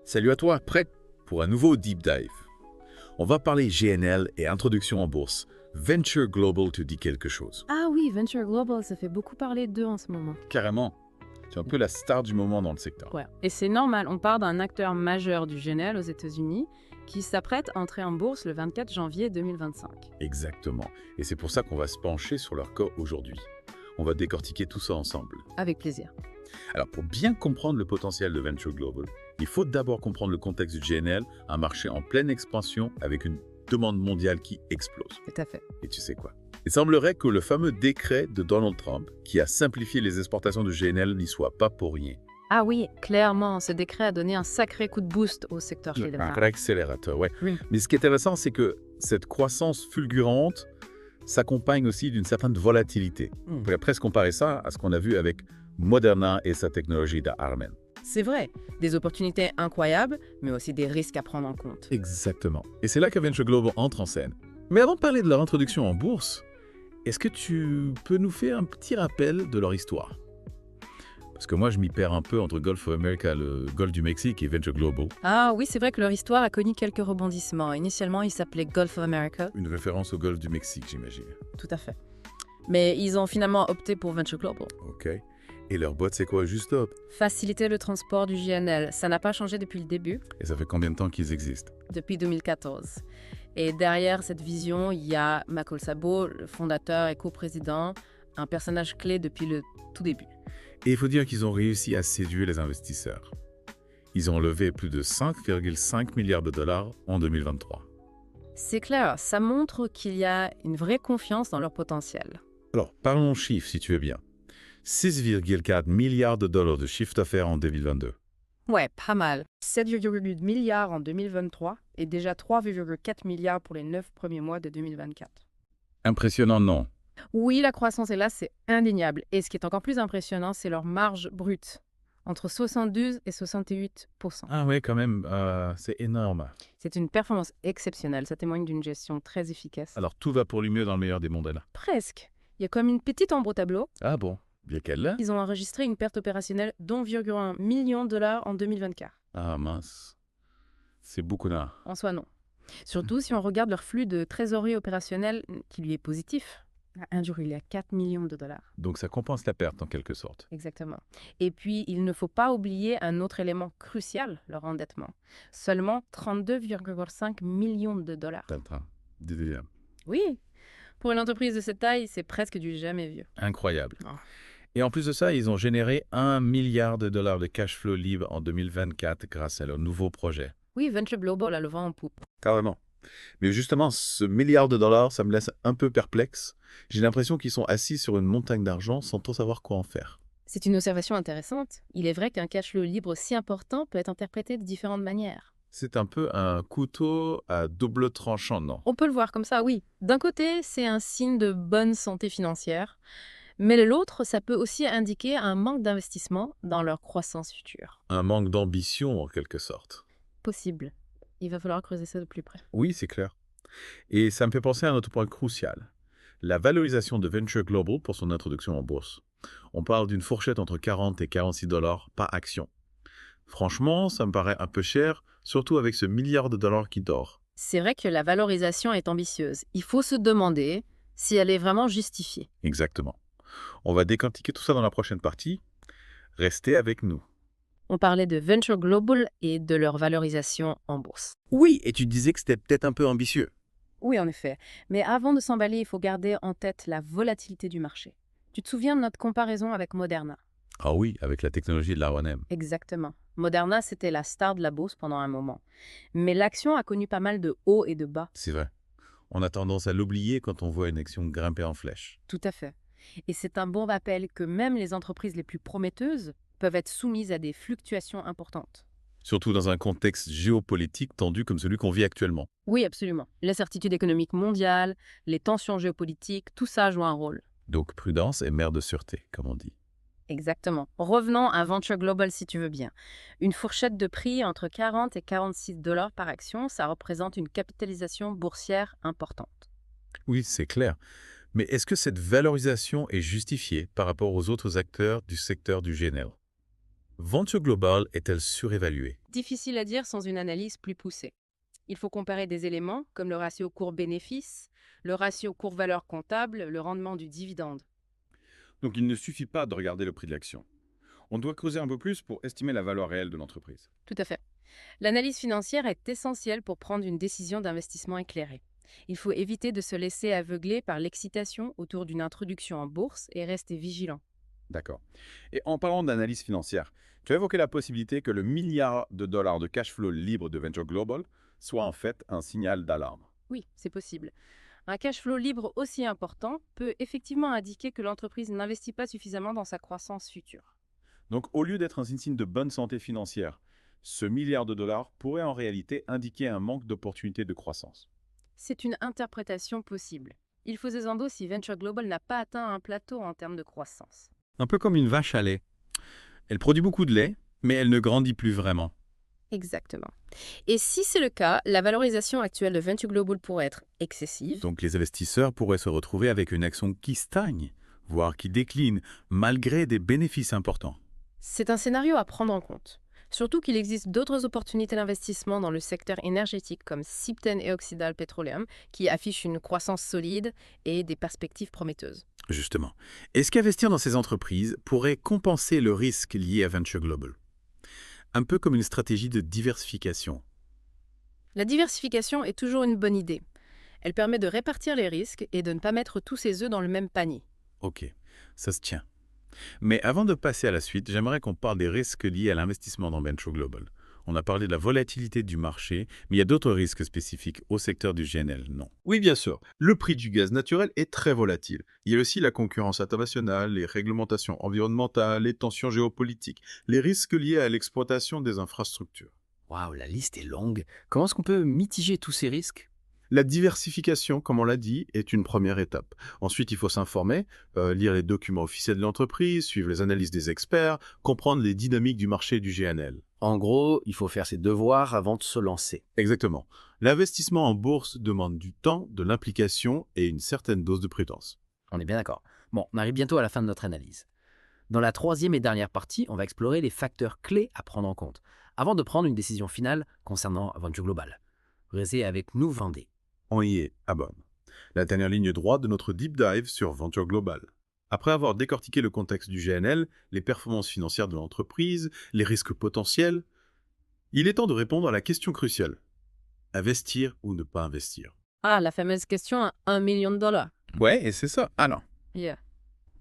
Salut à toi, prêt pour un nouveau Deep Dive. On va parler GNL et introduction en bourse. Venture Global te dit quelque chose. Ah oui, Venture Global, ça fait beaucoup parler d'eux en ce moment. Carrément. C'est un peu la star du moment dans le secteur. Ouais. Et c'est normal, on parle d'un acteur majeur du GNL aux États-Unis qui s'apprête à entrer en bourse le 24 janvier 2025. Exactement. Et c'est pour ça qu'on va se pencher sur leur cas aujourd'hui. On va décortiquer tout ça ensemble. Avec plaisir. Alors, pour bien comprendre le potentiel de Venture Global, il faut d'abord comprendre le contexte du GNL, un marché en pleine expansion avec une demande mondiale qui explose. Tout à fait. Et tu sais quoi? Il semblerait que le fameux décret de Donald Trump, qui a simplifié les exportations de GNL, n'y soit pas pour rien. Ah oui, clairement, ce décret a donné un sacré coup de boost au secteur chez les Un femmes. vrai accélérateur, ouais. Oui. Mais ce qui est intéressant, c'est que cette croissance fulgurante s'accompagne aussi d'une certaine volatilité. On pourrait presque comparer ça à ce qu'on a vu avec Moderna et sa technologie d'Armen. C'est vrai, des opportunités incroyables, mais aussi des risques à prendre en compte. Exactement. Et c'est là que Venture Global entre en scène. Mais avant de parler de leur introduction en bourse, est-ce que tu peux nous faire un petit rappel de leur histoire? Parce que moi, je m'y perds un peu entre Gulf of America, le Golfe du Mexique et Venture Global. Ah oui, c'est vrai que leur histoire a connu quelques rebondissements. Initialement, ils s'appelaient Gulf of America. Une référence au Golfe du Mexique, j'imagine. Tout à fait. Mais ils ont finalement opté pour Venture Global. OK. Et leur boîte, c'est quoi, juste top? Faciliter le transport du GNL, ça n'a pas changé depuis le début, Et ça fait combien de temps qu'ils existent? depuis 2014. Et derrière cette vision, il y a Makol Sabo, le fondateur et coprésident, un personnage clé depuis le tout début. Et il faut dire qu'ils ont réussi à séduire les investisseurs. Ils ont levé plus de 5,5 milliards de dollars en 2023. C'est clair, ça montre qu'il y a une vraie confiance dans leur potentiel. Alors, parlons chiffres, si tu veux bien. 6,4 milliards de dollars de chiffre d'affaires en 2022. Ouais, pas mal. 7,8 milliards en 2023 et déjà 3,4 milliards pour les 9 premiers mois de 2024. Impressionnant, non? Oui, la croissance est là, c'est indéniable. Et ce qui est encore plus impressionnant, c'est leur marge brute, entre 72 et 68%. Ah ouais, quand même, c'est énorme. C'est une performance exceptionnelle, ça témoigne d'une gestion très efficace. Alors, tout va pour le mieux dans le meilleur des mondes, là. Presque. Il y a comme une petite ombre au tableau. Ah bon? Bien qu'elle là? Ils ont enregistré une perte opérationnelle d'1,1 million de dollars en 2024. Ah mince. C'est beaucoup là. En soi, non. Surtout si on regarde leur flux de trésorerie opérationnelle qui lui est positif. À 1,4 million de dollars. Donc ça compense la perte en quelque sorte. Exactement. Et puis, il ne faut pas oublier un autre élément crucial, leur endettement. Seulement 32,5 millions de dollars. Tintin. Deuxième. Oui, pour une entreprise de cette taille, c'est presque du jamais vu. Incroyable. Ah. Et en plus de ça, ils ont généré 1 milliard de dollars de cash flow libre en 2024 grâce à leur nouveau projet. Oui, Venture Global a le vent en poupe. Carrément. Mais justement, ce milliard de dollars, ça me laisse un peu perplexe. J'ai l'impression qu'ils sont assis sur une montagne d'argent sans trop savoir quoi en faire. C'est une observation intéressante. Il est vrai qu'un cash flow libre si important peut être interprété de différentes manières. C'est un peu un couteau à double tranchant, non? On peut le voir comme ça, oui. D'un côté, c'est un signe de bonne santé financière, mais de l'autre, ça peut aussi indiquer un manque d'investissement dans leur croissance future. Un manque d'ambition en quelque sorte. Possible. Il va falloir creuser ça de plus près. Oui, c'est clair. Et ça me fait penser à un autre point crucial. La valorisation de Venture Global pour son introduction en bourse. On parle d'une fourchette entre 40 et 46 dollars par action. Franchement, ça me paraît un peu cher, surtout avec ce milliard de dollars qui dort. C'est vrai que la valorisation est ambitieuse. Il faut se demander si elle est vraiment justifiée. Exactement. On va décortiquer tout ça dans la prochaine partie. Restez avec nous. On parlait de Venture Global et de leur valorisation en bourse. Oui, et tu disais que c'était peut-être un peu ambitieux. Oui, en effet. Mais avant de s'emballer, il faut garder en tête la volatilité du marché. Tu te souviens de notre comparaison avec Moderna? Ah oui, avec la technologie de l'R1M. Exactement. Moderna, c'était la star de la bourse pendant un moment. Mais l'action a connu pas mal de hauts et de bas. C'est vrai. On a tendance à l'oublier quand on voit une action grimper en flèche. Tout à fait. Et c'est un bon rappel que même les entreprises les plus prometteuses peuvent être soumises à des fluctuations importantes. Surtout dans un contexte géopolitique tendu comme celui qu'on vit actuellement. Oui, absolument. L'incertitude économique mondiale, les tensions géopolitiques, tout ça joue un rôle. Donc prudence est mère de sûreté, comme on dit. Exactement. Revenons à Venture Global si tu veux bien. Une fourchette de prix entre 40 et 46 dollars par action, ça représente une capitalisation boursière importante. Oui, c'est clair. Mais est-ce que cette valorisation est justifiée par rapport aux autres acteurs du secteur du GNL? Venture Global est-elle surévaluée? Difficile à dire sans une analyse plus poussée. Il faut comparer des éléments comme le ratio cours-bénéfice, le ratio cours-valeur comptable, le rendement du dividende. Donc il ne suffit pas de regarder le prix de l'action. On doit creuser un peu plus pour estimer la valeur réelle de l'entreprise. Tout à fait. L'analyse financière est essentielle pour prendre une décision d'investissement éclairée. Il faut éviter de se laisser aveugler par l'excitation autour d'une introduction en bourse et rester vigilant. D'accord. Et en parlant d'analyse financière, tu as évoqué la possibilité que le milliard de dollars de cash flow libre de Venture Global soit en fait un signal d'alarme. Oui, c'est possible. Un cash flow libre aussi important peut effectivement indiquer que l'entreprise n'investit pas suffisamment dans sa croissance future. Donc au lieu d'être un signe de bonne santé financière, ce milliard de dollars pourrait en réalité indiquer un manque d'opportunités de croissance. C'est une interprétation possible. Il faut zézando si Venture Global n'a pas atteint un plateau en termes de croissance. Un peu comme une vache à lait. Elle produit beaucoup de lait, mais elle ne grandit plus vraiment. Exactement. Et si c'est le cas, la valorisation actuelle de Venture Global pourrait être excessive. Donc les investisseurs pourraient se retrouver avec une action qui stagne, voire qui décline, malgré des bénéfices importants. C'est un scénario à prendre en compte. Surtout qu'il existe d'autres opportunités d'investissement dans le secteur énergétique comme Sipten et Occidental Petroleum qui affichent une croissance solide et des perspectives prometteuses. Justement, est-ce qu'investir dans ces entreprises pourrait compenser le risque lié à Venture Global? Un peu comme une stratégie de diversification. La diversification est toujours une bonne idée. Elle permet de répartir les risques et de ne pas mettre tous ses œufs dans le même panier. Ok, ça se tient. Mais avant de passer à la suite, j'aimerais qu'on parle des risques liés à l'investissement dans Venture Global. On a parlé de la volatilité du marché, mais il y a d'autres risques spécifiques au secteur du GNL, non? Oui, bien sûr. Le prix du gaz naturel est très volatile. Il y a aussi la concurrence internationale, les réglementations environnementales, les tensions géopolitiques, les risques liés à l'exploitation des infrastructures. Waouh, la liste est longue. Comment est-ce qu'on peut mitiger tous ces risques? La diversification, comme on l'a dit, est une première étape. Ensuite, il faut s'informer, lire les documents officiels de l'entreprise, suivre les analyses des experts, comprendre les dynamiques du marché du GNL. En gros, il faut faire ses devoirs avant de se lancer. Exactement. L'investissement en bourse demande du temps, de l'implication et une certaine dose de prudence. On est bien d'accord. Bon, on arrive bientôt à la fin de notre analyse. Dans la troisième et dernière partie, on va explorer les facteurs clés à prendre en compte avant de prendre une décision finale concernant Venture Global. Restez avec nous, Vendée. On y est, à bonne. La dernière ligne droite de notre deep dive sur Venture Global. Après avoir décortiqué le contexte du GNL, les performances financières de l'entreprise, les risques potentiels, il est temps de répondre à la question cruciale. Investir ou ne pas investir? Ah, la fameuse question à 1 million de dollars. Ouais, et c'est ça. Yeah.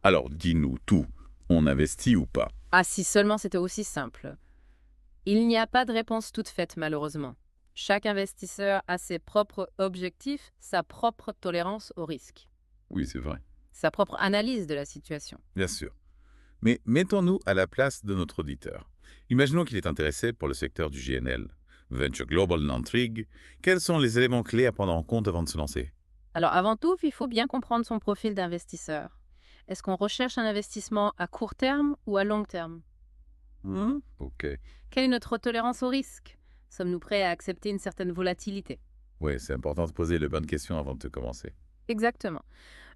Alors, dis-nous tout. On investit ou pas? Ah, si seulement c'était aussi simple. Il n'y a pas de réponse toute faite, malheureusement. Chaque investisseur a ses propres objectifs, sa propre tolérance au risque, Oui, c'est vrai. sa propre analyse de la situation. Bien sûr. Mais mettons-nous à la place de notre auditeur. Imaginons qu'il est intéressé pour le secteur du GNL. Venture Global l'intrigue. Quels sont les éléments clés à prendre en compte avant de se lancer? Alors avant tout, il faut bien comprendre son profil d'investisseur. Est-ce qu'on recherche un investissement à court terme ou à long terme? Ok. Quelle est notre tolérance au risque? Sommes-nous prêts à accepter une certaine volatilité? Oui, c'est important de poser les bonnes questions avant de commencer. Exactement.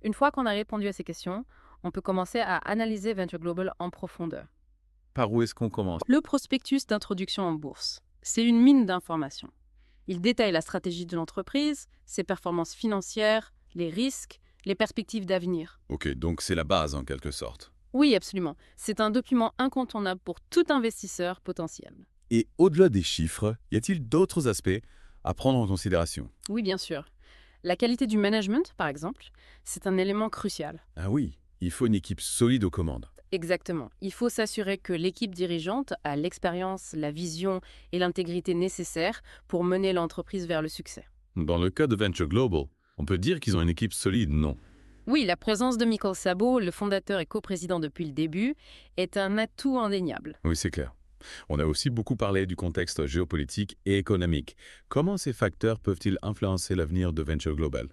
Une fois qu'on a répondu à ces questions, on peut commencer à analyser Venture Global en profondeur. Par où est-ce qu'on commence? Le prospectus d'introduction en bourse, c'est une mine d'informations. Il détaille la stratégie de l'entreprise, ses performances financières, les risques, les perspectives d'avenir. Ok, donc c'est la base en quelque sorte. Oui, absolument. C'est un document incontournable pour tout investisseur potentiel. Et au-delà des chiffres, y a-t-il d'autres aspects à prendre en considération? Oui, bien sûr. La qualité du management, par exemple, c'est un élément crucial. Ah oui, il faut une équipe solide aux commandes. Exactement. Il faut s'assurer que l'équipe dirigeante a l'expérience, la vision et l'intégrité nécessaires pour mener l'entreprise vers le succès. Dans le cas de Venture Global, on peut dire qu'ils ont une équipe solide, non? Oui, la présence de Michael Szabo, le fondateur et coprésident depuis le début, est un atout indéniable. Oui, c'est clair. On a aussi beaucoup parlé du contexte géopolitique et économique. Comment ces facteurs peuvent-ils influencer l'avenir de Venture Global?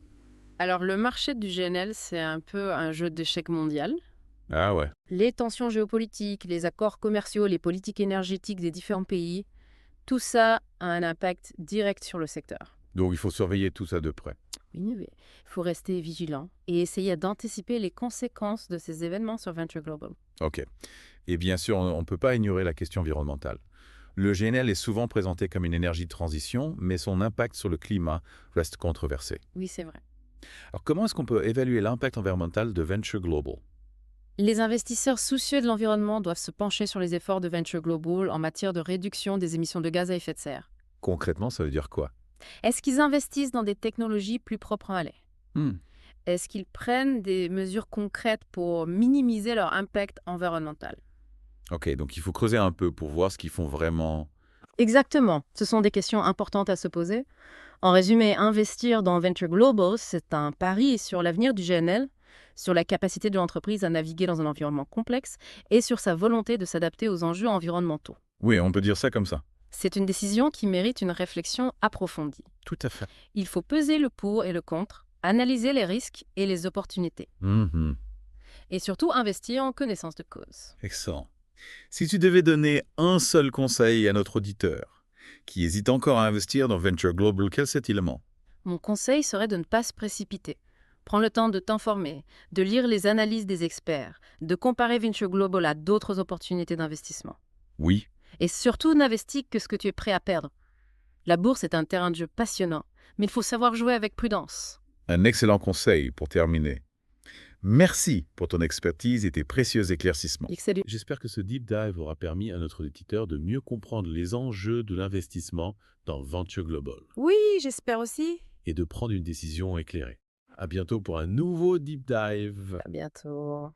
Alors, le marché du GNL, c'est un peu un jeu d'échecs mondial. Ah ouais. Les tensions géopolitiques, les accords commerciaux, les politiques énergétiques des différents pays, tout ça a un impact direct sur le secteur. Donc il faut surveiller tout ça de près. Oui, mais il faut rester vigilant et essayer d'anticiper les conséquences de ces événements sur Venture Global. Ok. Et bien sûr, on ne peut pas ignorer la question environnementale. Le GNL est souvent présenté comme une énergie de transition, mais son impact sur le climat reste controversé. Oui, c'est vrai. Alors comment est-ce qu'on peut évaluer l'impact environnemental de Venture Global? Les investisseurs soucieux de l'environnement doivent se pencher sur les efforts de Venture Global en matière de réduction des émissions de gaz à effet de serre. Concrètement, ça veut dire quoi? Est-ce qu'ils investissent dans des technologies plus propres à l'air? Hmm. Est-ce qu'ils prennent des mesures concrètes pour minimiser leur impact environnemental? Ok, donc il faut creuser un peu pour voir ce qu'ils font vraiment. Exactement. Ce sont des questions importantes à se poser. En résumé, investir dans Venture Global, c'est un pari sur l'avenir du GNL, sur la capacité de l'entreprise à naviguer dans un environnement complexe et sur sa volonté de s'adapter aux enjeux environnementaux. Oui, on peut dire ça comme ça. C'est une décision qui mérite une réflexion approfondie. Tout à fait. Il faut peser le pour et le contre, analyser les risques et les opportunités, Mhm. et surtout investir en connaissance de cause. Excellent. Si tu devais donner un seul conseil à notre auditeur qui hésite encore à investir dans Venture Global, quel serait-il? Mon conseil serait de ne pas se précipiter. Prends le temps de t'informer, de lire les analyses des experts, de comparer Venture Global à d'autres opportunités d'investissement. Oui, Et surtout, n'investis que ce que tu es prêt à perdre. La bourse est un terrain de jeu passionnant, mais il faut savoir jouer avec prudence. un excellent conseil pour terminer. Merci pour ton expertise et tes précieux éclaircissements. Excellent. J'espère que ce deep dive aura permis à notre auditeur de mieux comprendre les enjeux de l'investissement dans Venture Global Oui, j'espère aussi. et de prendre une décision éclairée. À bientôt pour un nouveau deep dive. À bientôt.